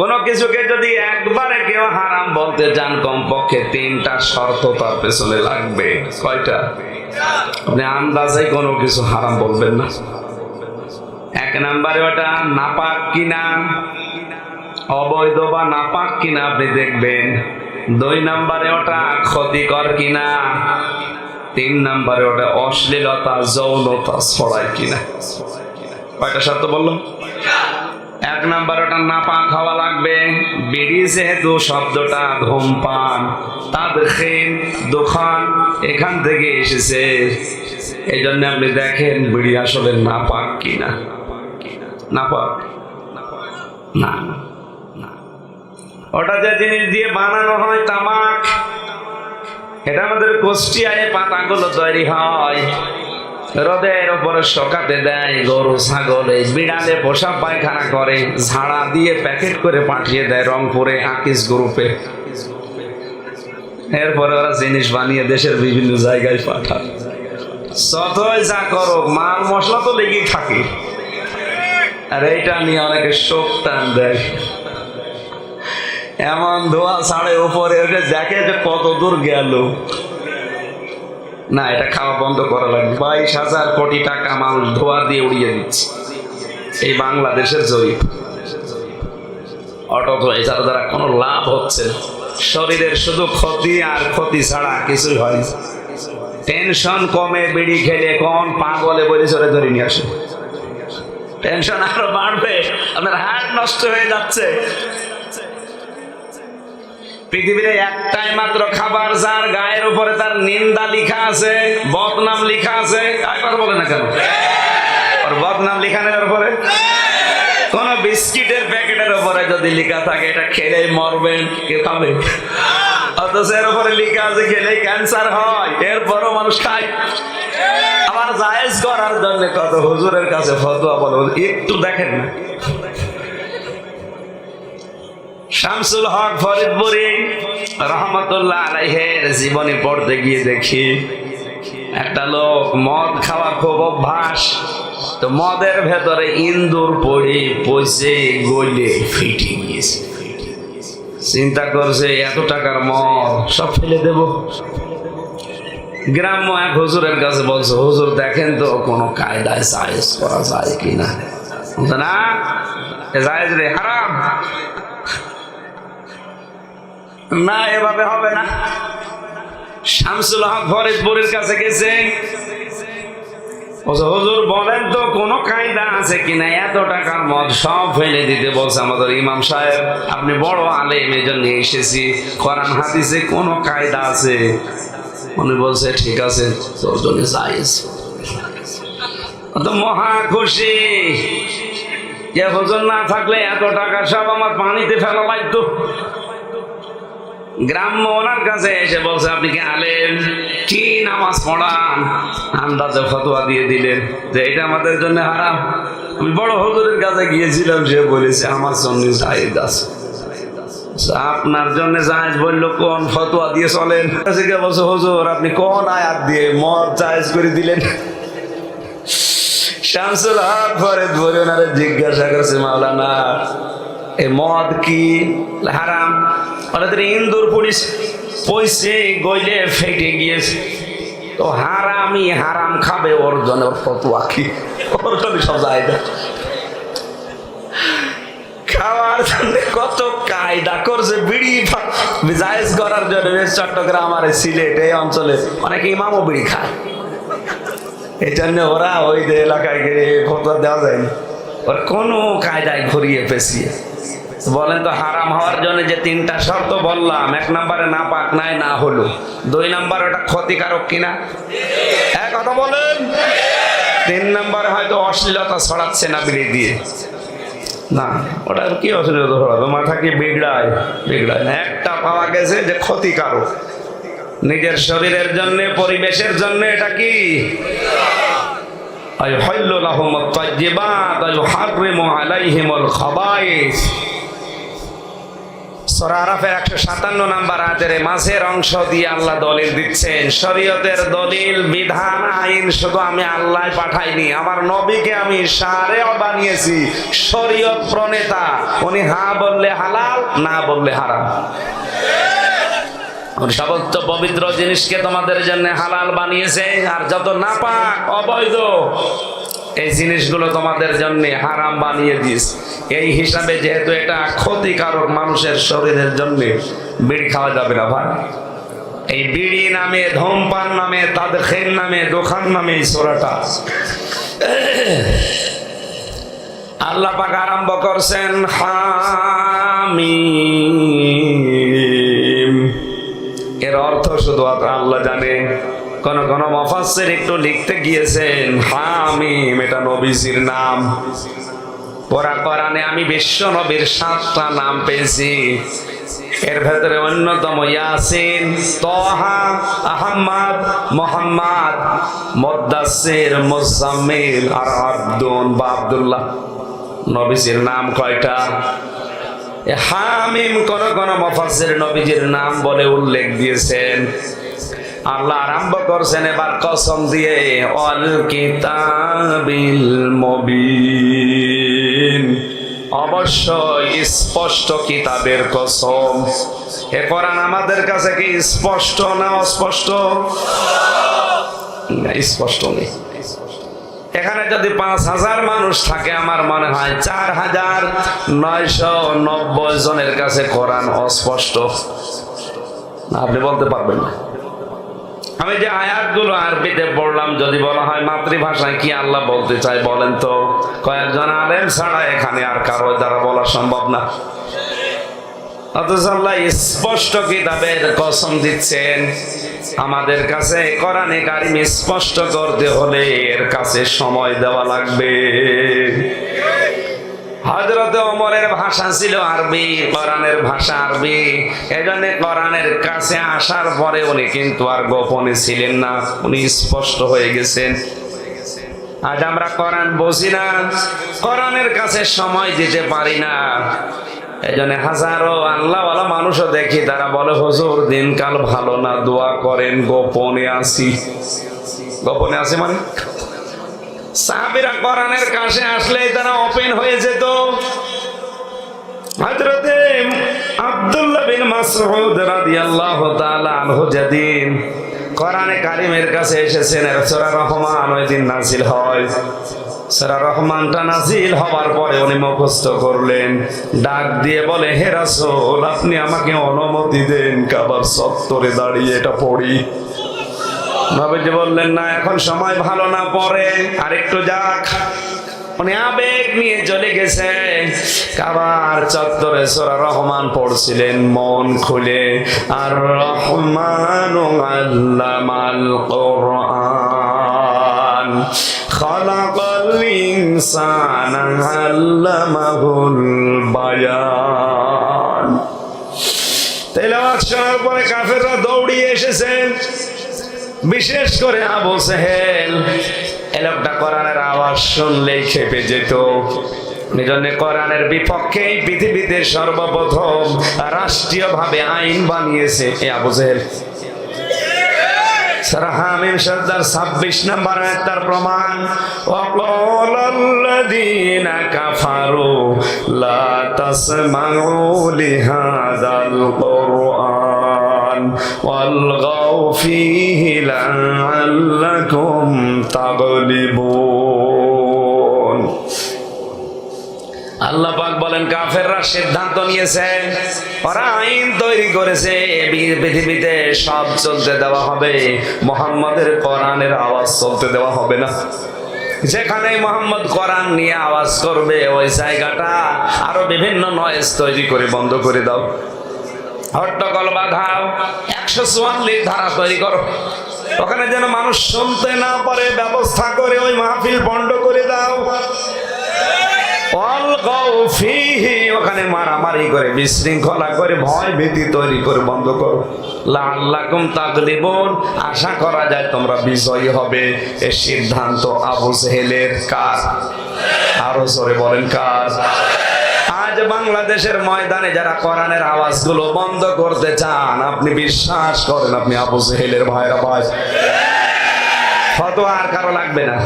কোনো কিছুকে যদি একবারে কেউ হারাম বলতে চান, কমপক্ষে 3টা শর্ত তার পেছনে লাগবে। কয়টা? আপনি আন্দাজে কোনো কিছু হারাম বলবেন না। 1 নম্বরে ওটা নাপাক কিনা, অবৈধ বা নাপাক কিনা আপনি দেখবেন। 2 নম্বরে ওটা ক্ষতিকর কিনা। 3 নম্বরে ওটা অশ্লীলতা যৌনতা ছড়ায় কিনা। কয়টা শর্ত বললাম? 1 নম্বর ওটা নাপাক হওয়া লাগবে। বিড়ি যেহেতু শব্দটা ধূমপান, তাদখিন, দোকান এখান থেকে এসেছে, এই জন্য আপনি দেখেন বিড়ি আসলে নাপাক কিনা। নাপাক না, ওটা যে জিনিস দিয়ে বানানো হয় তামাক, এটা আমাদের কুষ্টিয়ায় পাতাগুলো তৈরি হয়, রোদের উপরে শোকাতে দেয়, গরু ছাগলে বিড়ালে পোষা পায়খানা করে, ঝাড়া দিয়ে প্যাকেট করে পাঠিয়ে দেয় রংপুরে আকিস গ্রুপে। এরপরে ওরা জিনিস বানিয়ে দেশের বিভিন্ন জায়গায় পাঠায়। যতই যা করো, মাল মশলা তো লেগেই থাকে, আর এইটা নিয়ে অনেকে শোক টান দেয়। এমন ধোয়া ছাড়ে উপরে ওঠে, দেখে যে কত দূর গেল। না, এটা খাওয়া বন্ধ করা লাগবে। 22,000 কোটি টাকা মাল ধোয়া দিয়ে উড়িয়ে দিচ্ছে, এই বাংলাদেশের জরিপ। অথচ এছাড়া দ্বারা কোনো লাভ হচ্ছে না, শরীরের শুধু ক্ষতি আর ক্ষতি ছাড়া কিছুই হয় না। টেনশন কমে বিড়ি খেলে কোন পাগলে বলে চলে ধরে নিয়ে আসে, টেনশন আরো বাড়বে, আপনার হার্ট নষ্ট হয়ে যাচ্ছে। পৃথিবীর একটাই মাত্র খাবার যার গায়ের উপরে তার নিন্দা লিখা আছে, বদনাম লিখা আছে। একবার বলে না কেন? আর বদনাম লিখানোর উপরে কোন বিস্কিটের প্যাকেটের উপরে যদি লিখা থাকে এটা খেলেই মরবেন, কে খাবে? অথচ এর উপরে লিখা আছে খেলেই ক্যান্সার হয়, এরপরও মানুষ খায়। আবার জায়েজ করার জন্য কত হুজুরের কাছে ফতোয়া বলে, একটু দেখেন না। শামসুল হক ফরিদপুরি রহমতুল্লাহ আলাইহির জীবনী পড়তে গিয়ে দেখি একটা লোক মদ খাওয়া খুব অভ্যাস, তো মদের ভেতরে ইন্দুর পড়ে পচে গলে ফেটে গিয়েছে। চিন্তা করছে এত টাকার মদ সব ফেলে দেব। গ্রাম্য এক হুজুরের কাছে বলছে, হুজুর দেখেন তো কোনো কায়দায় জায়েজ করা যায় কিনা। না, জায়েজ রে, হারাম না, এভাবে হবে না। শামসুল হক ফরিদপুরের কাছে গেছে, হুজুর বলেন তো কোনো কায়দা আছে কিনা, এত টাকার মদ সব ফেলে দিতে বলছে আমাদের ইমাম সাহেব, আপনি বড় আলেম, এই জন্য এসেছি, কোরআন হাদিসে কোনো কায়দা আছে? উনি বলছে ঠিক আছে, তোর জন্য জায়েজ। তো মহা খুশি যে হুজুর না থাকলে এত টাকা সব আমার পানিতে ফেলা লাগতো। গ্রাম্য ওনার কাছে এসে বলছে, আপনি কি আলেম, কি নামাজ পড়ান? আন্দাজে ফতোয়া দিয়ে দিলেন যে এটা আমাদের জন্য হারাম। আমি বড় হুজুরের কাছে গিয়েছিলাম, সে বলেছে আমার জন্য জায়েজ আছে। আপনার জন্য জায়েজ বললো, কোন ফতোয়া দিয়ে চলেন? বলছে, হুজুর আপনি কোন আয়াত দিয়ে মদ জায়েজ করে দিলেন? শামসুল হক ফরিদপুরি ওনারে জিজ্ঞাসা করছে, মাওলানা এ মদ কি হারাম? ওদের ইন্দুর পুলিশ পয়সে গইলে ফেটে গিয়েছে, তো হারামি হারাম খাবে, ওর জন্য ফতোয়া কি? ওর জন্য সব জায়গা খাওয়ার জন্য কত কায়দা করছে, বিড়ি জায়েজ করার জন্য। চট্টগ্রাম আর সিলেট এই অঞ্চলে অনেক ইমামও বিড়ি খায়, এই জন্য ওরা ওই যে এলাকায় গিয়ে ফতোয়া দেওয়া যায়নি, ওর কোনো কায়দায় ঘুরিয়ে পেঁচিয়ে। বলেন তো হারাম হওয়ার জন্য যে 3টা শর্ত বললাম, 1 নম্বরে নাপাক নাই না হলো, 2 নম্বরে ওটা ক্ষতিকারক কিনা, এক কথা বলেন, 3 নম্বরে হয়তো অশ্লীলতা ছড়াচ্ছে না বিড়ি দিয়ে, না ওটা কি অশ্লীলতা ছড়াবে, মাথা কি বিগড়ায়? বিগড়ায় না। একটা পাওয়া গেছে যে ক্ষতিকারক, নিজের শরীরের জন্য, পরিবেশের জন্য, এটা কি আইহাল্লু লাহুমুত তাইয়্যিবাত ওয়া ইউহাররিমু আলাইহিমুল খাবায়েস। সূরা আরাফের 157 নম্বর আয়াতের মাঝের অংশ দিয়ে আল্লাহ দলিল দিচ্ছেন, শরীয়তের দলিল, বিধান, আইন শুধু আমি আল্লাহ পাঠাইনি, আমার নবীকে আমি শারেও বানিয়েছি, শরীয়ত প্রণেতা। উনি হ্যাঁ বললে হালাল, না বললে হারাম। সমস্ত পবিত্র জিনিসকে তোমাদের জন্য হালাল বানিয়েছে, আর যত নাপাক অবৈধ এই জিনিসগুলো তোমাদের জন্য হারাম বানিয়ে দিস। এই হিসাবে যেহেতু এটা ক্ষতিকারক মানুষের শরীরের জন্য, বিড়ি খাওয়া যাবে না ভাই। এই বিড়ি নামে, ধূমপান নামে, তাদখিন নামে, দোকান নামে এই সূরাটা আল্লাহ পাক আরম্ভ করছেন হামিম। এর অর্থ শুধু আল্লাহ জানে। কোন কোন মুফাসসির একটু লিখতে গিয়েছেন হামিম এটা নবীজির নাম। পুরা কোরআনে আমি বিশ্ব নবীর 7টা নাম পেয়েছি, এর ভেতরে অন্যতম ইয়াসিন, তাহা, আহমদ, মুহাম্মদ, মুদাসসির, মুজাম্মিল আর আব্দুন বা আব্দুল্লাহ। নবীজির নাম কয়টা? হামিম কোন কোন মুফাসসির নবীজির নাম বলে উল্লেখ দিয়েছেন। আল্লাহ আরম্ভ করছেন এবার কসম দিয়ে, অল কিতাবিল মুবিন, অবশ্যই স্পষ্ট কিতাবের কসম। এ কোরআন আমাদের কাছে কি স্পষ্ট না অস্পষ্ট? স্পষ্ট নেই। এখানে যদি 5000 মানুষ থাকে, আমার মনে হয় 4990 জনের কাছে কোরআন অস্পষ্ট। আপনি বলতে পারবেন না। আমি যে আয়াতগুলো আরবিতে পড়লাম, যদি বলা হয় মাতৃভাষায় কি আল্লাহ বলতে চাই বলেন তো, কয়েকজন আলেম ছাড়া এখানে আর কারো দ্বারা বলা সম্ভব না। অথচ আল্লাহ স্পষ্ট কিতাবের কসম দিচ্ছেন। আমাদের কাছে কোরআনে কারিম স্পষ্ট করতে হলে এর কাছে সময় দেওয়া লাগবে। হযরত ওমরের ভাষা ছিল আরবি, কোরআনের ভাষা আরবি। এজন্য কোরআনের কাছে আসার পরে উনি কিন্তু আর গোপনে ছিলেন না, উনি স্পষ্ট হয়ে গেছেন। আজ আমরা কোরআন বুঝি না, কোরআনের কাছে সময় দিতে পারি না। এজন্য হাজারো আল্লাহওয়ালা মানুষও দেখি, তারা বলে হুজুর দিনকাল ভালো না, দোয়া করেন, গোপনে আছি। গোপনে আছি মানে সাহাবীরা কোরআনের কাছে আসলেই তারা ওপেন হয়ে যেত। হযরতে আব্দুল্লাহ বিন মাসউদ রাদিয়াল্লাহু তাআলা আনহু যেদিন কোরআনে কারিমের কাছে এসেছেন, সূরা রহমান ওই দিন নাযিল হয়। সূরা রহমানটা নাযিল হওয়ার পরে উনি মুখস্থ করলেন, ডাক দিয়ে বলে, হে রাসূল, আপনি আমাকে অনুমতি দেন কাবার চত্বরে দাঁড়িয়ে এটা পড়ি। নবীজি বললেন, না এখন সময় ভালো না, পরে আরেকটু যাক। উনি আবেগ নিয়ে চলে গেছে, কাবার চত্বরে সূরা রহমান পড়ছিলেন মন খুলে। আর রহমানু আল্লামাল কুরআন খালাকাল ইনসানা আল্লামাহুল বায়ান। তেলাওয়াত শোনার পরে কাফেররা দৌড়িয়ে এসেছেন, বিশেষ করে আবু জেহেল। এই লোকটা কোরআনের আওয়াজ শুনলেই খেপে যেত। এজন্য কোরআনের বিপক্ষে পৃথিবীতে সর্বপ্রথম রাষ্ট্রীয়ভাবে আইন বানিয়েছে এই আবু জেহেল। সূরা হামিম 26 নম্বর আয়াত তার প্রমাণ। ওয়াকালাল্লাযীনা কাফারু লা তাসমাউ লিহাযাল কুরআন ওয়ালগাউ ফীহি লাআল্লাকুম তাগলিবুন। আল্লাহ পাক বলেন, কাফেররা সিদ্ধান্ত নিয়েছে, ওরা আইন তৈরি করেছে, পৃথিবীতে সব চলতে দেওয়া হবে, মুহাম্মাদের কোরআনের আওয়াজ চলতে দেওয়া হবে না। যেখানে মুহাম্মদ কোরআন নিয়ে আওয়াজ করবে, ওই জায়গাটা আরো বিভিন্ন নয়েজ তৈরি করে বন্ধ করে দাও, হট্টগোল বাঁধাও, 144 ধারা তৈরি করো, ওখানে যেন মানুষ শুনতে না পারে ব্যবস্থা করে ওই মাহফিল বন্ধ করে দাও। ওখানে মারামারি করে, বিশৃঙ্খলা করে, ভয় ভীতি তৈরি করে বন্ধ করো। লাআল্লাকুম তাগলিবুন, আশা করা যায় তোমরা বিজয়ী হবে। এই সিদ্ধান্ত আবু জেহেলের। কার? আরো জোরে বলেন কার? আজ আজ বাংলাদেশের ময়দানে যারা কোরআনের আওয়াজগুলো বন্ধ করতে চান, আপনি বিশ্বাস করেন আপনি আবু জেহেলের ভাইরা ভাই, ফতোয়া আর কারো লাগবে না।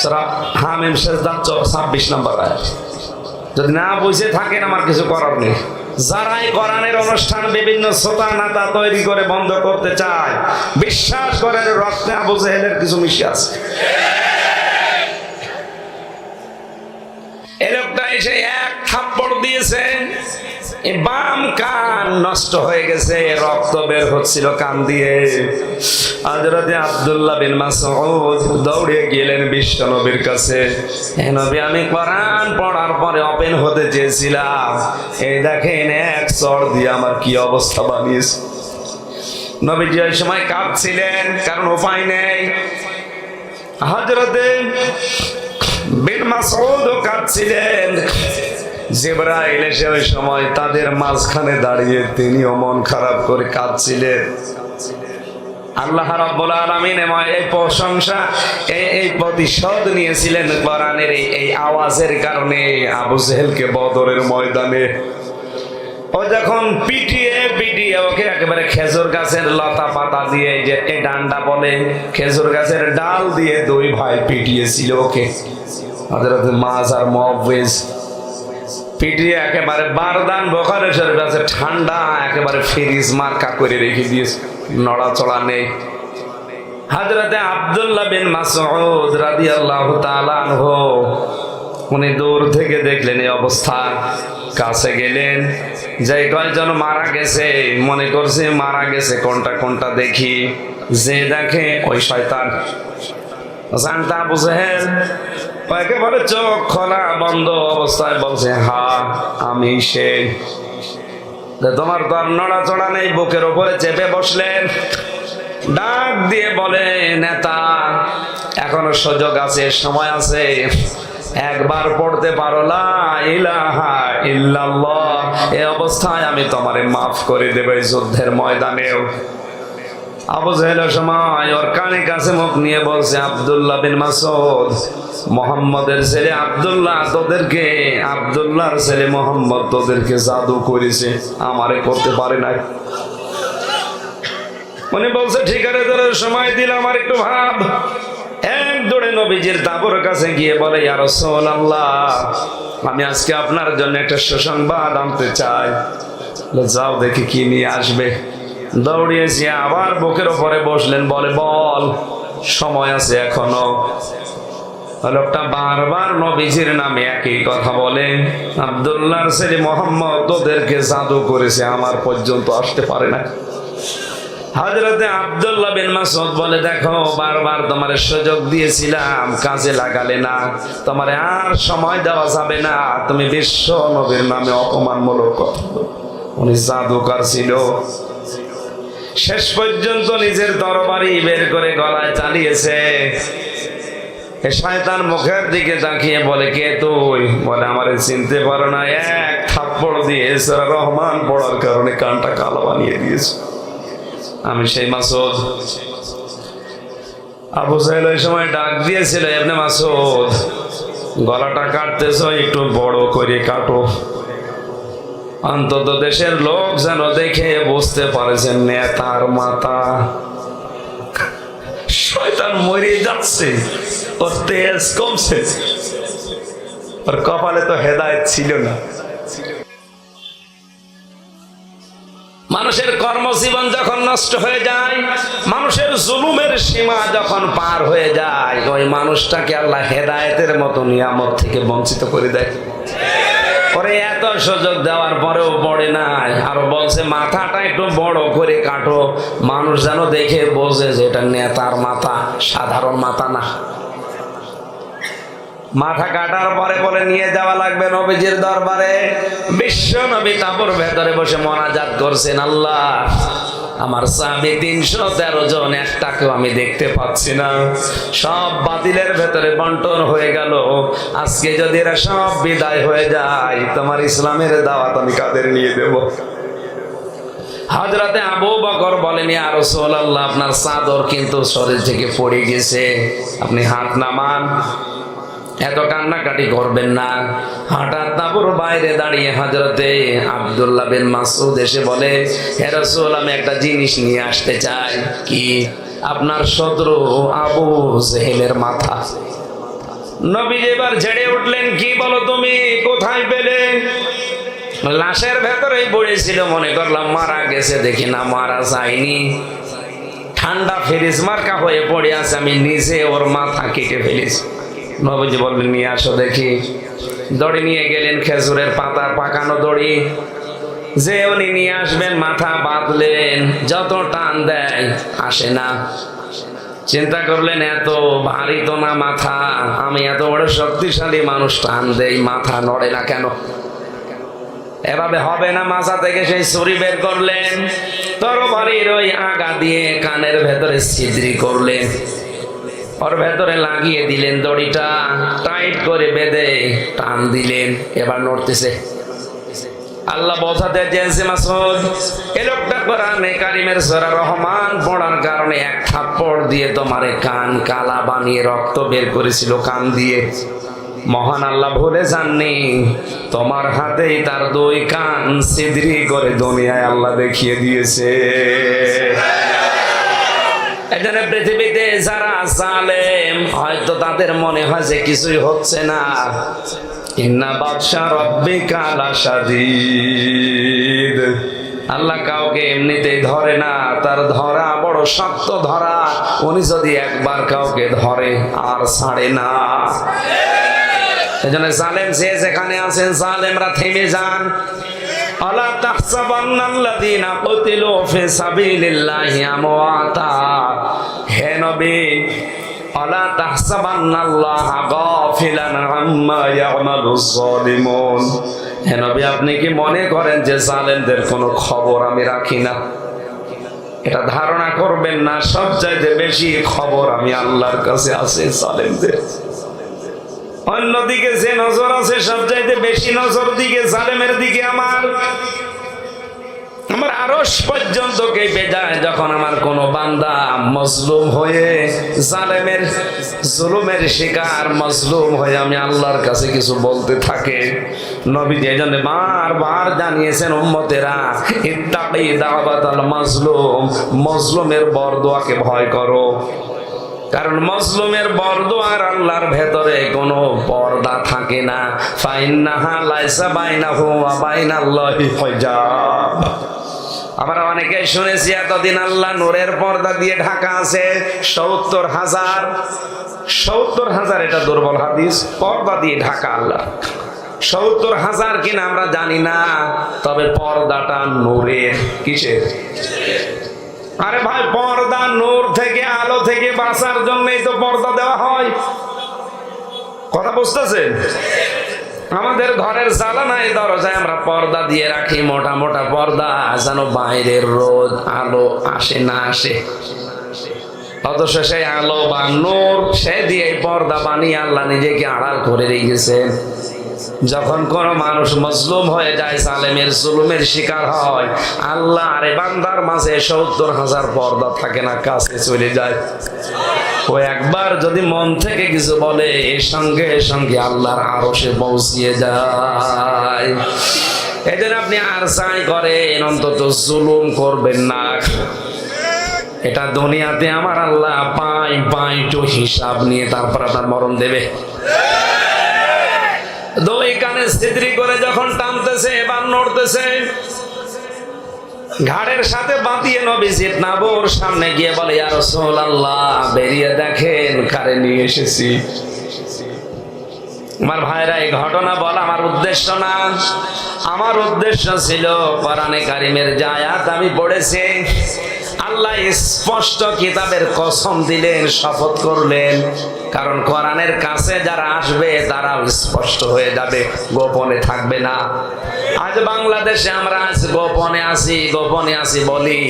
সূরা হামিম সেজদা 26 নম্বর আয়াত। যদি না বুঝে থাকেন আমার কিছু করার নেই। যারাই কোরআনের অনুষ্ঠান বিভিন্ন শ্রোতা নাতা তৈরি করে বন্ধ করতে চায়, বিশ্বাস করেন রক্তে আবু জেহেলের কিছু মিশে আছে। এই লোকটা এসে এক থাপ্পড় দিয়েছে, বাম কান নষ্ট হয়ে গেছে, রক্ত বের হচ্ছিল কান দিয়ে। হযরত আব্দুল্লাহ বিন মাসউদ দৌড়ে গেলেন বিশ্ব নবীর কাছে। হে নবী, আমি কোরআন পড়ার পরে ওপেন হতে চেয়েছিলাম, এই দেখেন এক চড় দিয়ে আমার কি অবস্থা বানিয়েছে। নবীজি ওই সময় কাঁদছিলেন, কারণ উপায় নেই। হযরত বিন মাসউদও কাঁদছিলেন। জিবরাইল এসে ওই সময় তাদের মাঝখানে দাঁড়িয়ে তিনিও মন খারাপ করে কাঁদছিলেন। আল্লাহ রাব্বুল আলামিন এই প্রশংসা, এই প্রতিশোধ নিয়েছিলেন কোরআনের এই আওয়াজের কারণে আবু জেহেলকে বদরের ময়দানে। ও যখন পিটিয়ে ওকে একেবারে খেজুর গাছের লতা পাতা দিয়ে, যে এই ডান্ডা বলে, খেজুর গাছের ডাল দিয়ে দুই ভাই পিটিয়েছিল ওকে, হযরত মাজ আর মুআওয়িজ। পিটিয়ে একেবারে বারদান বুখারী শরীফ আছে ঠান্ডা, একেবারে ফ্রিজ মার্কা করে রেখে দিয়েছে, নড়াচড়া নেই। হযরত আব্দুল্লাহ বিন মাসউদ রাদিয়াল্লাহু তাআলা আনহু উনি দূর থেকে দেখলেন এই অবস্থা, কাছে গেলেন, যে কয়জন মারা গেছে মনে করছে মারা গেছে কোনটা কোনটা দেখি, যে দেখে ওই শয়তান জানতা আবু জেহেল একেবারে চোখ খোলা বন্ধ অবস্থায় বলছে, হ্যাঁ আমি সে। তোমার তো আর নড়াচড়া নেই, বুকের উপরে চেপে বসলেন, ডাক দিয়ে বলে, নেতা এখনো সুযোগ আছে, সময় আছে, একবার পড়তে পারো লা ইলাহা ইল্লাল্লাহ, এই অবস্থায় আমি তোমারে মাফ করে দেব এই যুদ্ধের ময়দানেও। আবু জেহেলের সময় ওর কানে কাছে মুখ নিয়ে বলছে, আব্দুল্লাহ বিন মাসউদ, মুহাম্মদের ছেলে আব্দুল্লাহ তোদেরকে, আব্দুল্লাহর ছেলে মুহাম্মদ তোদেরকে জাদু করেছে, আমারে করতে পারে নাই। উনি বলছে, ঠিক আছে তোর সময় দিলাম, আমার একটু ভাব। এক দৌড়ে নবীজির তাঁবুর কাছে গিয়ে বলে, ইয়া রাসূলুল্লাহ, আমি আজকে আপনার জন্য একটা সুসংবাদ আনতে চাই। যাও দেখি কি নিয়ে আসবে। দৌড়িয়েছি, আবার বুকের উপরে বসলেন, বলে, বল, সময় আছে এখনো। লোকটা বারবার নবীজির নামে একই কথা বলে, আব্দুল্লাহর ছেলে মুহাম্মদ তোদেরকে জাদু করেছে, আমার পর্যন্ত আসতে পারে না। হযরতে আব্দুল্লাহ বিন মাসউদ বলে, দেখো বারবার তোমার সুযোগ দিয়েছিলাম, কাজে লাগালে না, তোমার আর সময় দেওয়া যাবে না, তুমি বিশ্ব নবীর নামে অপমানমূলক কথা বলো। উনি জাদুকর ছিল, শেষ পর্যন্ত নিজের তরবারি বের করে গলায় চালিয়েছে। শয়তান মুখের দিকে তাকিয়ে বলে, কে তুই? বলে, আমারে চিনতে পারো না? এক থাপ্পড় দিয়ে সূরা রহমান পড়ার কারণে কানটা কালো বানিয়ে দিয়েছে, আমি সেই মাসউদ। আবু জেহেল ওই সময় ডাক দিয়েছিল, ইবনে মাসউদ, গলাটা কাটতেছ একটু বড় করে কাটো, অন্তত দেশের লোক যেন দেখে বুঝতে পারেছেন নেতার মাথা। শয়তান মরে যাচ্ছে, ওর তেজ কমছে, ওর কপালে তো হেদায়েত ছিল না। মানুষের কর্মজীবন যখন নষ্ট হয়ে যায়, মানুষের জুলুমের সীমা যখন পার হয়ে যায়, ওই মানুষটাকে আল্লাহ হেদায়েতের মতো নিয়ামত থেকে বঞ্চিত করে দেয়। পরে এত সুযোগ দেওয়ার পরেও পড়ে নাই, আরো বলছে মাথাটা একটু বড় করে কাটো, মানুষ যেন দেখে বোঝে যে এটা নেতার মাথা, সাধারণ মাথা না। মাথা কাটার পরে বলে নিয়ে যাওয়া লাগবে নবীজির দরবারে। বিশ্ব নবী তাঁবুর ভেতরে বসে মোনাজাত করছেন, আল্লাহ আমার সাহাবী 313 জন, একটাকেও আমি দেখতে পাচ্ছি না, সব বাতিলের ভেতরে বন্টন হয়ে গেল। আজকে যদি এরা সব বিদায় হয়ে যায়, তোমার ইসলামের দাওয়াত আমি কাদের নিয়ে দেব? হযরতে আবু বকর বলেন, ইয়া রাসূলুল্লাহ, আপনার চাদর কিন্তু শরীর থেকে পড়ে গেছে, আপনি হাত নামান। এত কান্নাকাটি করবেন না। হঠাৎ তারপর বাইরে দাঁড়িয়ে হযরতে আব্দুল্লাহ বিন মাসউদ এসে বলে, হে রাসূল, আমি একটা জিনিস নিয়ে আসতে চাই। কি? আপনার শত্রু আবু জেহেলের মাথা। নবী এবার ঝেড়ে উঠলেন, কি বলো তুমি, কোথায় পেলে? লাশের ভেতরেই পড়েছিল, মনে করলাম মারা গেছে, দেখি না মারা যায়নি, ঠান্ডা ফ্রিজ মার্কা হয়ে পড়ে আছে, আমি নিজে ওর মাথা কেটে ফেলেছি। নবীজি বললেন, নিয়ে আসো দেখি। দড়ি নিয়ে গেলেন, খেজুরের পাতার পাকানো দড়ি, যে উনি নিয়ে আসবেন, মাথা বাঁধলেন, যত টান দেয় আসে না। চিন্তা করলেন, এত ভারী তো না মাথা, আমি এত বড় শক্তিশালী মানুষ, টান দেই মাথা নড়ে না কেন? এভাবে হবে না। মাথা থেকে সেই ছুরি বের করলেন, তরবারির ওই আগা দিয়ে কানের ভেতরে ছিদ্রি করলেন, ওর ভেতরে লাগিয়ে দিলেন, দড়িটা টাইট করে বেঁধে টান দিলেন, এবার নড়তেছে। আল্লাহ বোঝাতে চেয়েছে, মাসুদ, এই লোকটা কোরআনে কারিমের সূরা রহমান পড়ার কারণে এক থাপ্পড় দিয়ে তোমারে কান কালা বানিয়ে রক্ত বের করেছিল কান দিয়ে। মহান আল্লাহ ভুলে যাননি, তোমার হাতেই তার দুই কান ছিদ্রি করে দুনিয়ায় আল্লাহ দেখিয়ে দিয়েছে। এখানে পৃথিবীতে যারা জালেম, হয়তো তাদের মনে হয় যে কিছুই হচ্ছে না, ইন্না বাদশা রাব্বিকা লাশাদীদ। আল্লাহ কাউকে এমনিতেই ধরে না, তার ধরা বড় শক্ত ধরা। উনি যদি একবার কাউকে ধরে আর ছাড়ে না। এজন্য জালেম যে যেখানে আছেন, জালেমরা থেমে যান। আলা তাহসাবান্নাল্লাযীনা কুতিলু ফি সাবিলিল্লাহি আমওয়াতা। হে নবী, আলা তাহসাবান্নাল্লাহা গাফিলান আম্মা ইয়ামালুজ যালিমুন। হে নবী, আপনি কি মনে করেন যে জালেমদের কোনো খবর আমি রাখি না? এটা ধারণা করবেন না, সবচাইতে বেশি খবর আমি আল্লাহর কাছে আছে জালেমদের। অন্যদিকে যে নজর আছে, সবচাইতে বেশি নজর দিকে জালেমের দিকে আমার আরশ পর্যন্ত কেঁপে যায় যখন আমার কোন বান্দা মজলুম হয়ে, জালেমের জুলুমের শিকার মজলুম হয়ে আমি আল্লাহর কাছে কিছু বলতে থাকে। নবী এজন্য বারবার জানিয়েছেন, উম্মতেরা, ইত্তাকি দাওয়াতাল মাজলুম, মজলুমের বরদোয়াকে ভয় করো। কারণ মজলুমের বরদোয়ার আল্লাহর ভেতরে কোনো পর্দা থাকে না। ফাইন্নাহা লাইসা বাইনাহু ওয়া বাইনাল্লাহি হিজাব। আমরা অনেকে শুনেছি এতদিন আল্লাহ নূরের পর্দা দিয়ে ঢাকা আছে ৭০,০০০। এটা দুর্বল হাদিস। পর্দা দিয়ে ঢাকা আল্লাহ ৭০,০০০ কিনা আমরা জানি না, তবে পর্দাটা নূরের। কিসের? আরে ভাই, পর্দা নূর থেকে, আলো থেকে বাঁচার জন্যই তো পর্দা দেওয়া হয়। কথা বুঝতেছেন? আমাদের ঘরের জানালায় দরজায় আমরা পর্দা দিয়ে রাখি, মোটা মোটা পর্দা, যেন বাইরের রোদ আলো আসে না আসে। অথচ সেই আলো বা নূর, সে দিয়ে পর্দা বানিয়ে আল্লাহ নিজেকে আড়াল করে রেখেছেন। যখন কোন মানুষ মজলুম হয়ে যায়, জালেমের জুলুমের শিকার হয়, আল্লাহ আরে বান্দার মাঝে ৭০,০০০ পর্দা থাকে না, কাছে চলে যায়। ও একবার যদি মন থেকে কিছু বলে, এর সঙ্গে সঙ্গে আল্লাহর আরশে পৌঁছিয়ে যায়। এজন্য আপনি আর চাই করেন, অন্তত জুলুম করবেন না। এটা দুনিয়াতে আমার আল্লাহ পাই টু হিসাব নিয়ে তারপর আপনার মরণ দেবে। দুই কানে ছিদ্রি করে যখন টানতেছে, এবার নড়তেছে, ঘাড়ের সাথে বাঁধিয়ে নবীজি নাবুর সামনে গিয়ে বলে, ইয়া রাসূলুল্লাহ, বেরিয়ে দেখেন কারে নিয়ে এসেছি। আমার ভাইরা, এই ঘটনা বলা আমার উদ্দেশ্য না। আমার উদ্দেশ্য ছিল কোরআনে কারিমের যে আয়াত আমি পড়েছি, আল্লাহ স্পষ্ট কিতাবের কসম দিলেন, শপথ করলেন। কারণ কোরআনের কাছে যারা আসবে তারা স্পষ্ট হয়ে যাবে, গোপনে থাকবে না। আজ বাংলাদেশে আমরা গোপনে আছি বলি,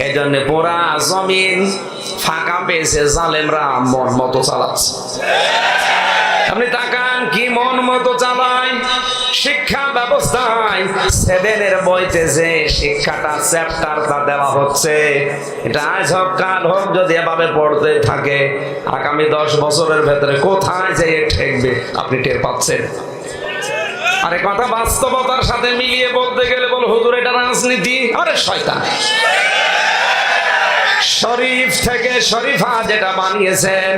এই জন্য পুরা জমিন ফাঁকা পেয়েছে, জালেমরা মন মতো চালাচ্ছে। আপনি তাকান, কি মন মতো চালায়। শিক্ষা ব্যবস্থায় 7-এর বইতে যে শিক্ষাটা চ্যাপ্টারটা দেওয়া হচ্ছে, এটা আজ হোক কাল হোক যদি এভাবে পড়তে থাকে, আগামী 10 বছরের ভেতরে কোথায় যে ঠেকবে আপনি টের পাচ্ছেন। আরে কথা বাস্তবতার সাথে মিলিয়ে বলতে গেলে বল হুজুর এটা রাজনীতি, আরে শয়তান। শরীফ থেকে শরীফা যেটা বানিয়েছেন,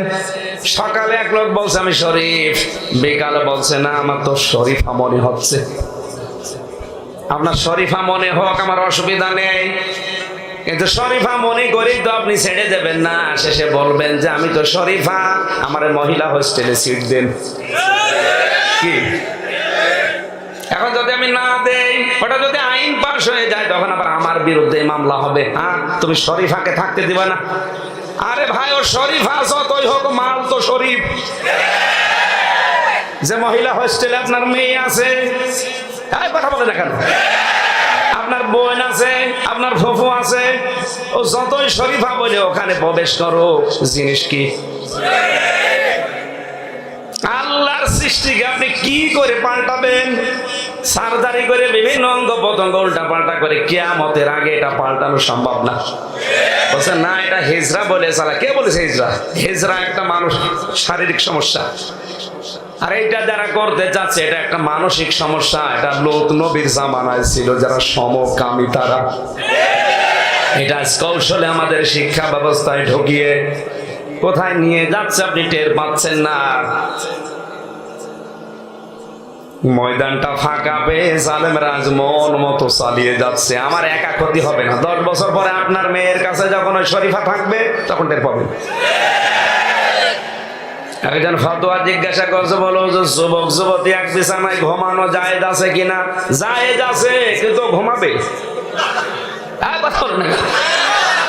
সকালে এক লোক বলছে আমি শরীফ, বিকালে বলছে না আমার তো শরীফা মনে হচ্ছে। আপনার শরীফা মনে হোক আমার অসুবিধা নেই, কিন্তু শরীফা মনে করেই তো আপনি ছেড়ে দেবেন না, শেষে বলবেন যে আমি তো শরীফা, আমার মহিলা হোস্টেলে সিট দেন। কি এখন যদি আমি না দেই, ওটা যদি আইন পাশ হয়ে যায়, তখন আবার আমার বিরুদ্ধে মামলা হবে। হ্যাঁ, তুমি শরীফাকে থাকতে দিবা না। আরে ভাই, ও শরীফা যতই হোক মাল তো শরীফ। যে মহিলা হোস্টেলে আপনার মেয়ে আছে, কথা বলে না কেন, আপনার বোন আছে, আপনার ফুফু আছে, ও যতই শরীফা বলে ওখানে প্রবেশ করো, জিনিস কি আল্লাহর সৃষ্টিকে আপনি কি করে পাল্টাবেন? সার্জারি করে বিভিন্ন অঙ্গ প্রত্যঙ্গ উল্টা পাল্টা করে কিয়ামতের আগে এটা পাল্টানো সম্ভব না। বলছে না এটা হিজরা বলে চালা। কে বলেছে হিজরা? হিজরা একটা মানুষ শারীরিক সমস্যা, আর এইটা যারা করতে যাচ্ছে এটা একটা মানসিক সমস্যা। এটা লোক নবীর জামানায় ছিল যারা সমকামী, তারা এটা কৌশলে আমাদের শিক্ষা ব্যবস্থায় ঢুকিয়ে কোথায় নিয়ে যাচ্ছে আপনি টের পাচ্ছেন না। ময়দানটা ফাঁকা পেয়ে জালেম রাজ মন মতো চালিয়ে যাচ্ছে। আমার একা ক্ষতি হবে না, 10 বছর পরে আপনার মেয়ের কাছে যখন ওই শরীফা থাকবে তখন টের পাবেন। একজন ফতোয়া জিজ্ঞাসা করছে, বলো যুবক যুবতী এক বিছানায় ঘুমানো জায়েজ আছে কিনা? জায়েজ আছে, কিন্তু ঘুমাবে,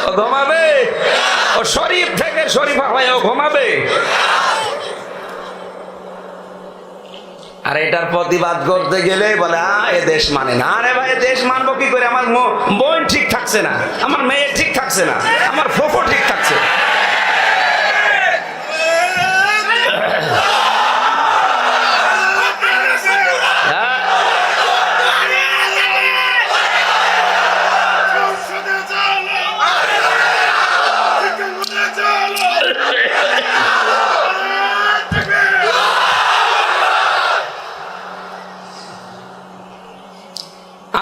ও ঘুমাবে, ও শরীফ থেকে শরীফা হয়ে ও ঘুমাবে। আর এটার প্রতিবাদ করতে গেলে বলে এ দেশ মানে না। আরে ভাই, দেশ মানবো কি করে? আমার বোন ঠিক থাকছে না, আমার মেয়ে ঠিক থাকছে না, আমার ফুফু ঠিক থাকছে।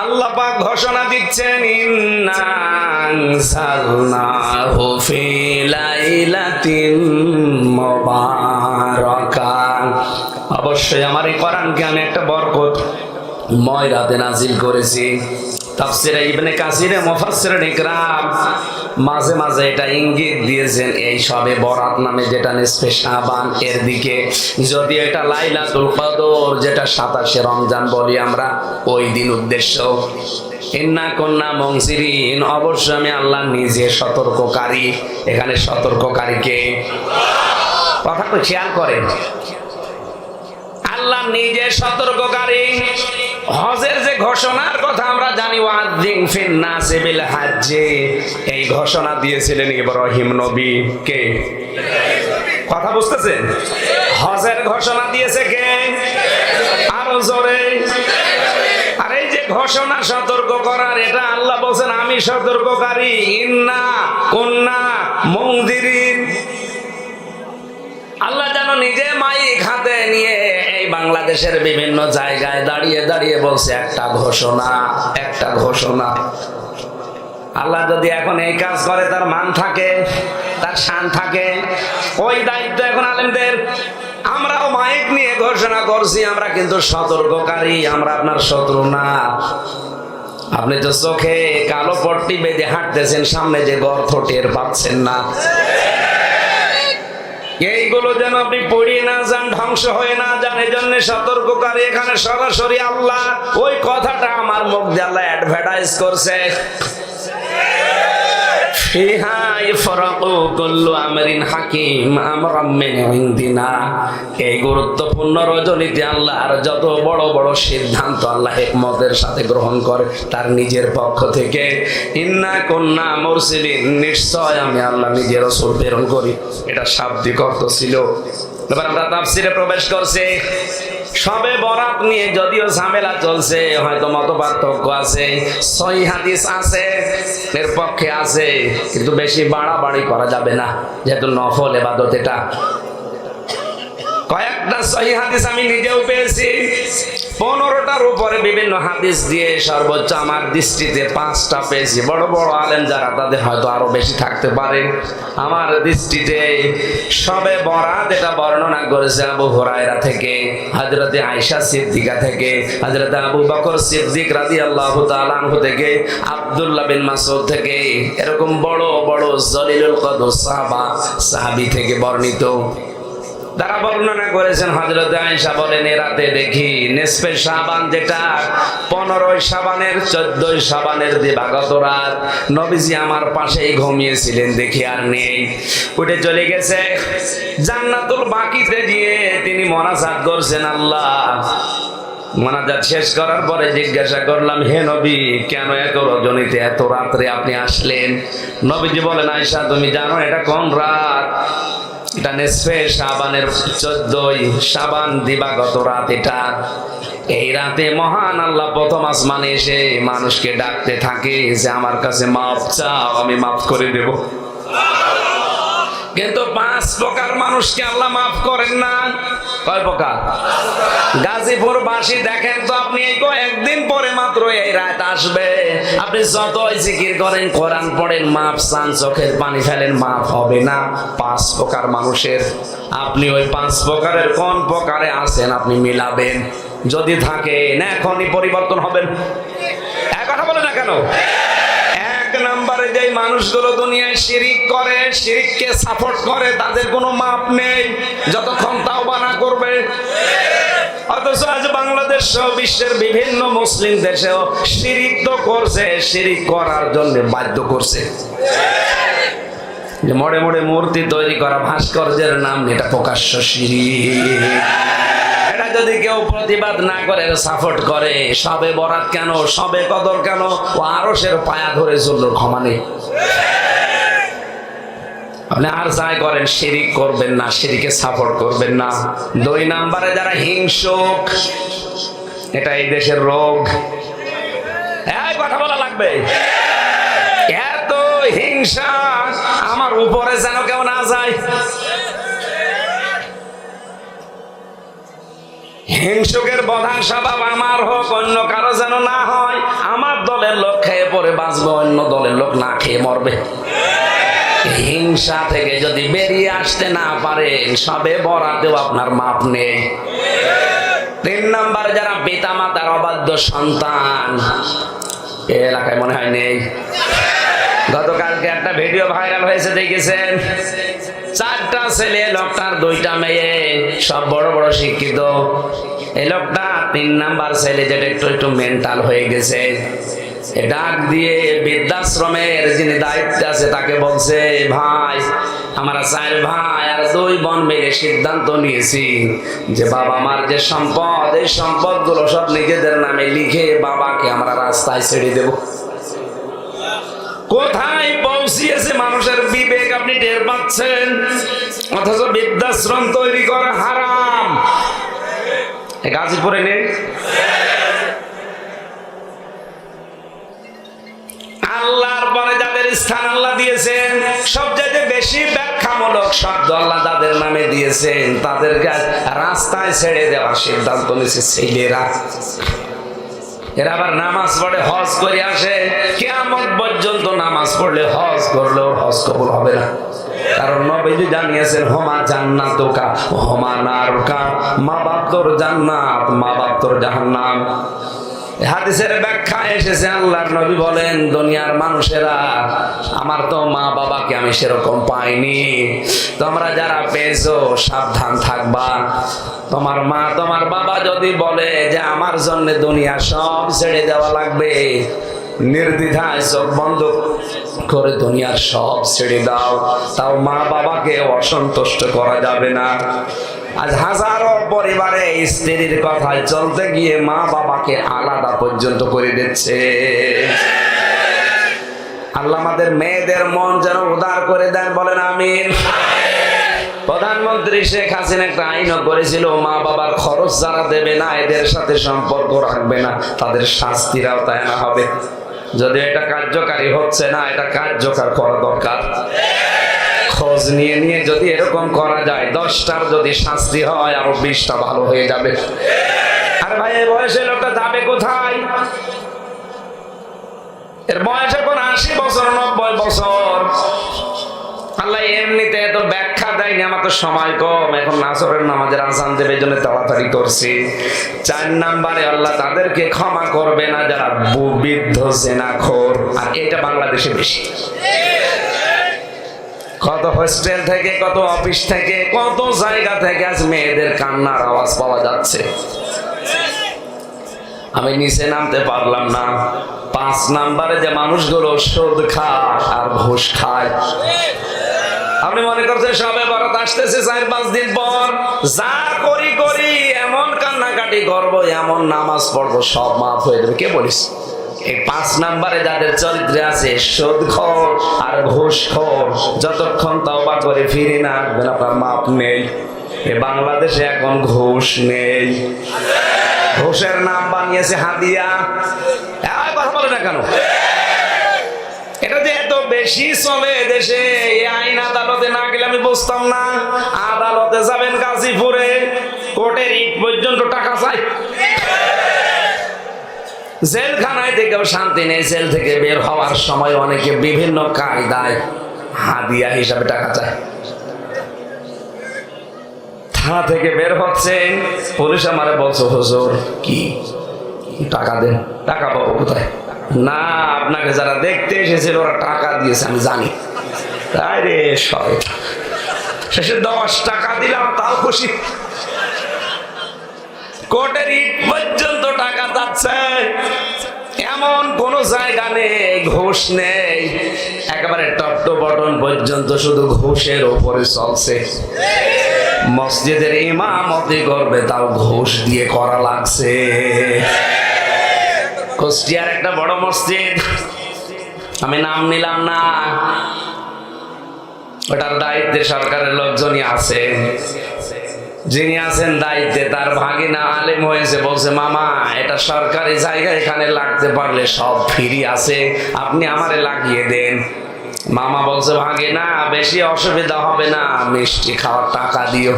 আল্লাহ পাক ঘোষণা দিচ্ছেন, ইন্না আনজালনাহু ফি লাইলাতিন মুবারাকাহ। অবশ্যই আমার এই কোরআনকে আমি একটা বরকতময় রাতে নাজিল করেছি। তাফসীরে ইবনে কাসিরে মুফাসসিরিন ইকরাম মাঝে মাঝে এটা ইঙ্গিত দিয়েছেন এই সবে বরাত নামে যেটা নিসফে শাবান এর দিকে, যদি এটা লাইলাতুল কদর যেটা 27শে রমজান বলি আমরা, ওই দিন উদ্দেশ্য। ইন্না কুন্না মুনজিরিন, অবশ্যই আমি আল্লাহ নিজে সতর্ককারী। এখানে সতর্ককারী কে? কথা তো খেয়াল করেন, আল্লাহ নিজে সতর্ককারী। হজের যে ঘোষণার কথা আমরা জানি, ওয়াযিন ফিন নাসি বিল হজ্জ, এই ঘোষণা দিয়েছিলেন ইব্রাহিম নবী। কে? কথা বুঝতেছেন? হজের ঘোষণা দিয়েছে কে? আরো জোরে। আর এই যে ঘোষণা সতর্ক করার, এটা আল্লাহ বলেন আমি সতর্ককারী। ইন্না কুন্না মুনজিরিন, আল্লাহ যেন নিজে মাইক হাতে নিয়ে এই বাংলাদেশের বিভিন্ন জায়গায় দাঁড়িয়ে দাঁড়িয়ে বলছে একটা ঘোষণা, একটা ঘোষণা। আল্লাহ যদি এখন এই কাজ করে, তার মান থাকে, তার শান থাকে। ওই দায়িত্ব এখন আলেমদের। আমরাও মাইক নিয়ে ঘোষণা করছি, আমরা কিন্তু সতর্ককারী, আমরা আপনার শত্রু না। আপনি তো চোখে কালো পট্টি বেঁধে হাঁটতেছেন, সামনে যে গর্ত টের পাচ্ছেন না। এইগুলো যেন আপনি পড়িয়ে না যান, ধ্বংস হয়ে না যান, এজন্য সতর্ককারী। এখানে সরাসরি আল্লাহ ওই কথাটা আমার মুখ দিয়ে আল্লাহ অ্যাডভার্টাইজ করছে। ফিহা ইফরাকু কুল্লু আমরিন হাকিম আমরাম মিন ইনদিনা, এই গুরুত্বপূর্ণ রজনীতে আল্লাহর যত বড় বড় সিদ্ধান্ত আল্লাহ হিকমতের সাথে গ্রহণ করে তার নিজের পক্ষ থেকে। ইন্না কুন্না মুরসিলিন, নিশ্চয় আমি আল্লাহ নিজে রাসূল প্রেরণ করি। এটা শাব্দিক অর্থ ছিল। এবার আমরা তাফসীরে প্রবেশ করছি। সবে বরাত নিয়ে যদিও ঝামেলা চলছে, হয়তো মতপার্থক্য আছে, সহিহ হাদিস আছে এর পক্ষে আছে, কিন্তু বেশি বাড়াবাড়ি করা যাবে না, যেহেতু নফল ইবাদত। এটা কয়েকটা সহিহ হাদিস আমি নিজেও পেয়েছি, 15টার উপরে বিভিন্ন হাদিস দিয়ে সর্বোচ্চ আমার দৃষ্টিতে 5টা পেয়েছি। বড় বড় আলেম যারা, তাদের হয়তো আরো বেশি থাকতে পারে। আমার দৃষ্টিতে সবে বরাত এটা বর্ণনা করেছে আবু হুরায়রা থেকে, হযরতে আয়েশা সিদ্দিকা থেকে, হযরতে আবু বকর সিদ্দিক রাদিয়াল্লাহু তাআলা আনহু থেকে, আব্দুল্লাহ বিন মাসউদ থেকে, এরকম বড় বড় জলিলুল কদর সাহাবী থেকে বর্ণিত। তারা বর্ণনা করেছেন, হযরত আয়েশা বলেন, এ রাতে দেখি নিসফে শাবান, যেটা 15 শাবানের 14 শাবানের দিবাগত রাত, নবীজি আমার পাশেই ঘুমিয়েছিলেন, দেখি আর নেই, উঠে চলে গেছে জান্নাতুল বাকিতে গিয়ে তিনি মোনাজাত করছেন। আল্লাহ, মোনাজাত শেষ করার পরে জিজ্ঞাসা করলাম, হে নবী, কেন এত রজনীতে এত রাত্রে আপনি আসলেন? নবীজি বলেন, আয়েশা তুমি জানো এটা কোন রাত? এটা নিসফে শাবানের 14 শাবান দিবাগত রাত। এটা এই রাতে মহান আল্লাহ প্রথম আসমানে এসে মানুষকে ডাকতে থাকে যে আমার কাছে মাফ চাও, আমি মাফ করে দেব। কিন্তু 5 প্রকার মানুষকে আল্লাহ মাফ করেন না। কয় প্রকার? গাজীপুর বাসী দেখেন তো, আপনি এই কয়েকদিন পরে মাত্র এই রাত আসবে, আপনি যতই জিকির করেন, কোরআন পড়েন, মাফ চান, চোখের পানি ফেলেন, মাফ হবে না। 5 প্রকার মানুষের, আপনি ওই 5 প্রকারের কোন প্রকারে আছেন আপনি মিলাবেন। যদি থাকেন এখনই পরিবর্তন হবেন। এক কথা বলে না কেন? এক নম্বরে যে মানুষগুলো দুনিয়ায় শিরিক করে, শিরিককে সাপোর্ট করে, তাদের কোনো মাপ নেই যতক্ষণ তাওবা না করবে। অথচ আজ বাংলাদেশ সহ বিশ্বের বিভিন্ন মুসলিম দেশেও শিরিক তো করছে, শিরিক করার জন্য বাধ্য করছে। যে মোড়ে মোড়ে মূর্তি তৈরি করা, ভাস্কর্যের নাম, এটা প্রকাশ্য শিরিক। এটা যদি কেউ প্রতিবাদ না করে, সাপোর্ট করে, সবে বরাত কেন, সবে কদর কেন, ও আরশের পায়া ধরে চলল, ক্ষমা নেই। আপনি আর যাই করেন, শিরিক করবেন না, শিরিকে সাপোর্ট করবেন না। 2 নম্বরে যারা হিংসুক, এটা এই দেশের রোগ। এই কথা বলা লাগবে, এত হিংসা, আমার উপরে যেন কেউ না যায়। হিংসুকের প্রধান স্বভাব আমার হোক, অন্য কারো যেন না হয়। আমার দলের লোক খেয়ে পরে বাঁচবে, অন্য দলের লোক না খেয়ে মরবে। হিংসা থেকে যদি বেরিয়ে আসতে না পারেন, সবে বরাতেও আপনার মাপ নেই। 3 নম্বর যারা পিতা মাতার অবাধ্য সন্তান, এ এলাকায় মনে হয় নেই। গতকালকে একটা ভিডিও ভাইরাল হয়েছে, দেখেছেন? 4টা ছেলে, লোকটার 2টা মেয়ে, সব বড় বড় শিক্ষিত। এই লোকটা 3 নাম্বার ছেলে, যেটা একটু মেন্টাল হয়ে গেছে, ডাক দিয়ে বৃদ্ধাশ্রমের যিনি দায়িত্বে আছে তাকে বলছে, ভাই, আমরা 4 ভাই আর 2 বোন মিলে সিদ্ধান্ত নিয়েছি যে বাবা মার যে সম্পদ, এই সম্পদগুলো সব নিজেদের নামে লিখে বাবাকে আমরা রাস্তায় ছেড়ে দেব। কোথায় পৌঁছিয়েছে মানুষের বিবেক আপনি টের পাচ্ছেন? অথচ বৃদ্ধাশ্রম তৈরি করা হারাম। গাজীপুরে নেই? আল্লাহর পরে যাদের স্থান আল্লাহ দিয়েছেন, সবচেয়ে বেশি ব্যাখ্যামূলক শব্দ আল্লাহ যাদের নামে দিয়েছেন, তাদেরকে রাস্তায় ছেড়ে দেওয়ার সিদ্ধান্ত নিয়েছে ছেলেরা। এরা আবার নামাজ পড়ে, হজ করে আসে, কিয়ামত পর্যন্ত নামাজ পড়লে, হজ করলেও হজ কবুল হবে না। কারণ নবীজি জানিয়েছেন, হোমা জান্নাতুকা হোমা নারুকা, মা বাপ তোর জান্নাত, মা বাপ তোর জাহান্নাম। হাদিসের ব্যাখ্যা এসেছে, আল্লাহর নবী বলেন, দুনিয়ার মানুষেরা, আমার তো মা বাবাকে আমি সেরকম পাইনি, তোমরা যারা পেয়েছো সাবধান থাকবা। তোমার মা তোমার বাবা যদি বলে যে আমার জন্য দুনিয়া সব ছেড়ে দেওয়া লাগবে, নির্দ্বিধায় চোখ বন্ধ করে দুনিয়ার সব ছেড়ে দাও, তাও মা বাবাকে অসন্তুষ্ট করা যাবে না। আজ হাজারো পরিবারে স্ত্রীর কথায় চলতে গিয়ে মা বাবাকে আলাদা পর্যন্ত করে দিচ্ছে। আল্লাহ আমাদের মেয়েদের মন যেন উদার করে দেন, বলেন আমিন। প্রধানমন্ত্রী শেখ হাসিনা একটা আইনও করেছিল, মা বাবার খরচ যারা দেবে না, এদের সাথে সম্পর্ক রাখবে না, তাদের শাস্তির আওতায় আনা হবে। যদি এটা কার্যকারী হচ্ছে না, এটা কার্যকর করা দরকার। খোঁজ নিয়ে নিয়ে যদি এরকম করা যায়, 10টার যদি শাস্তি হয়, আরো 20টা ভালো হয়ে যাবে। আর ভাই, এই বয়সে লোকটা যাবে কোথায়? এর বয়স এখন 80 বছর, 90 বছর। আল্লাহ এমনিতে এত ব্যাখ্যা দেয়নি, আমার তো সময় কম, এখন আসরের নামাজের আযান দেবে, এই জন্য তাড়াতাড়ি করছি। 4 নম্বরে আল্লাহ তাদেরকে ক্ষমা করবে না যারা বৃদ্ধ জেনাখোর। আর এটা বাংলাদেশে বেশি। কত হোস্টেল থেকে, কত অফিস থেকে, কত জায়গা থেকে আজ মেয়েদের কান্নার আওয়াজ পাওয়া যাচ্ছে। আমি নিচে নামতে পারলাম না। 5 নম্বরে যে মানুষগুলো সুদ খায় আর ঘুষ খায়। আপনি মনে করছেন সবে বরাত আসতেছে 4-5 দিন পর, যা করি এমন কান্নাকাটি করবো, এমন নামাজ পড়বো, সব মাফ হয়ে যাবে। কে বলিস? এই 5 নম্বরে যাদের চরিত্রে আছে সুদখোর আর ঘুষখোর, যতক্ষণ তওবা করে ফিরে না আসবেন, আপনার মাপ নেই। এ বাংলাদেশে এখন ঘুষ নেই, ঘুষের নাম বানিয়েছে হাদিয়া। কথা বলে না কেন? এটা যে এত বেশি চলে দেশে, এই আইন আদালতে না গেলে আমি বুঝতাম না। আদালতে যাবেন গাজীপুরে, কোর্টের ইট পর্যন্ত টাকা চাই। জেলখানায় থেকেও শান্তি নেই, জেল থেকে বের হওয়ার সময় অনেকে বিভিন্ন কায়দায় হাদিয়া হিসাবে টাকা চায়। থানা থেকে বের হচ্ছে, পুলিশ আমারে বলছে, হুজুর কি টাকা দেন। টাকা পাবো কোথায়? না, আপনাকে যারা দেখতে এসেছিল ওরা টাকা দিয়েছে, আমি জানি। তাই রে, সব শেষে 10 টাকা দিলাম, তাও খুশি। কোর্টের ইট পর্যন্ত টাকা যাচ্ছে, এমন কোন জায়গা নেই ঘুষ নেই। একেবারে টপ টু বটন পর্যন্ত শুধু ঘুষের উপরে চলছে। মসজিদের ইমামতি করবে, তাও ঘুষ দিয়ে করা লাগছে। কুষ্টিয়ার একটা বড় মসজিদ, আমি নাম নিলাম না, ওটার দায়িত্বে সরকারের লোকজনই আছে। যিনি আছেন দায়িত্বে, তার ভাগিনা আলেম হয়েছে, বলছে, মামা এটা সরকারি জায়গা, এখানে লাগতে পারলে সব ফ্রি আছে, আপনি আমারে লাগিয়ে দেন। মামা বলছে, ভাগিনা বেশি অসুবিধা হবে না, মিষ্টি খাওয়ার টাকা দিও।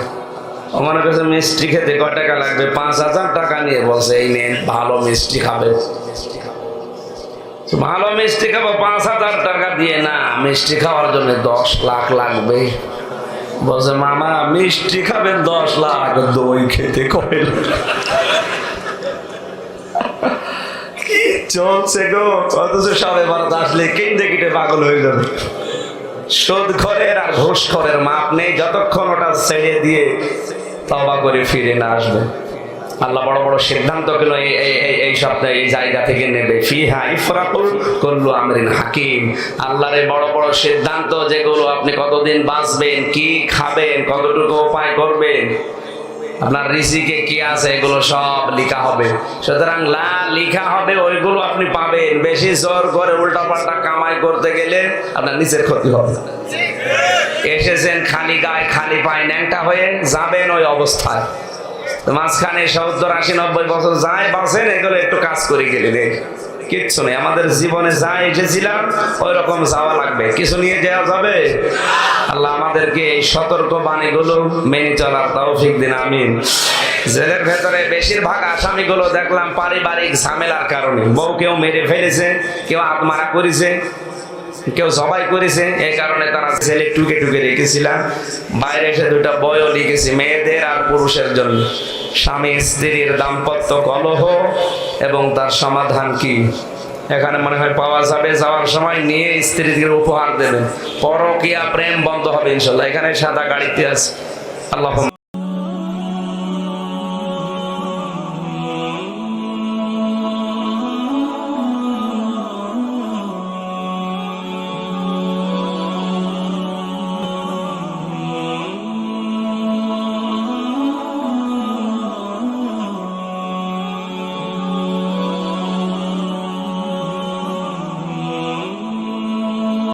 ও মনে করছে মিষ্টি খেতে কয় টাকা লাগবে, 5,000 টাকা নিয়ে বলছে, এই নেন, ভালো মিষ্টি খাবে। ভালো মিষ্টি খাবো 5,000 টাকা দিয়ে না, মিষ্টি খাওয়ার জন্য 10 লাখ লাগবে। বলছে, মামা মিষ্টি খাবেন 10 লাখ, দই খেতে কয় লাখ? কি চলছে গো? অথচ সবে বরাত আসলে কিনতে কিনতে পাগল হয়ে যাবে। সুদখোরের আর ঘুষখোরের মাপ নেই, যতক্ষণ ওটা ছেড়ে দিয়ে তওবা করে ফিরে না আসবে। আল্লাহ বড় বড় সিদ্ধান্ত গুলো এই সপ্তাহে এই জায়গা থেকে নেবে। ফিহা ইফরাকুল কুল্লু আমরিন হাকিম। আল্লাহর এই বড় বড় সিদ্ধান্ত, যেগুলো আপনি কতদিন বাঁচবেন, কি খাবেন, কতটুকু উপায় করবেন, আপনার রিজিকে কি আছে, এগুলো সব লেখা হবে। সুতরাং লা লেখা হবে, ওইগুলো আপনি পাবেন। বেশি জোর করে উল্টাপাল্টা কামাই করতে গেলে আপনার নিজের ক্ষতি হবে। এসেছেন খালি গায়ে খালি পায়ে ন্যাংটা হয়ে, যাবেন ওই অবস্থায়। মাঝখানে 70, 80, 90 বছর যায় বাঁচেন, এগুলো একটু কাজ করে গেলে দেখ কিচ্ছু নেই। আমাদের জীবনে যা এসেছিলাম ওই রকম যাওয়া লাগবে, কিছু নিয়ে যাওয়া যাবে? আল্লাহ আমাদেরকে এই সতর্ক বাণীগুলো মেনে চলার তৌফিক দিন, আমিন। জেলের ভেতরে বেশিরভাগ আসামিগুলো দেখলাম পারিবারিক ঝামেলার কারণে, বউ কেউ মেরে ফেলেছে, কেউ আত্মহত্যা করেছে, কেউ সবাই করেছে। এই কারণে তারা ছেলে টুকে টুকে রেখেছিলাম। বাইরে এসে 2টা বইও লিখেছি, মেয়েদের আর পুরুষের জন্য। স্বামী স্ত্রীর দাম্পত্য কলহ এবং তার সমাধান কি, এখানে মনে হয় পাওয়া যাবে। যাওয়ার সময় নিয়ে স্ত্রীদের উপহার দেবেন, পরকীয়া প্রেম বন্ধ হবে ইনশাল্লাহ। এখানে সাদা গাড়িতে আছে। আল্লাহ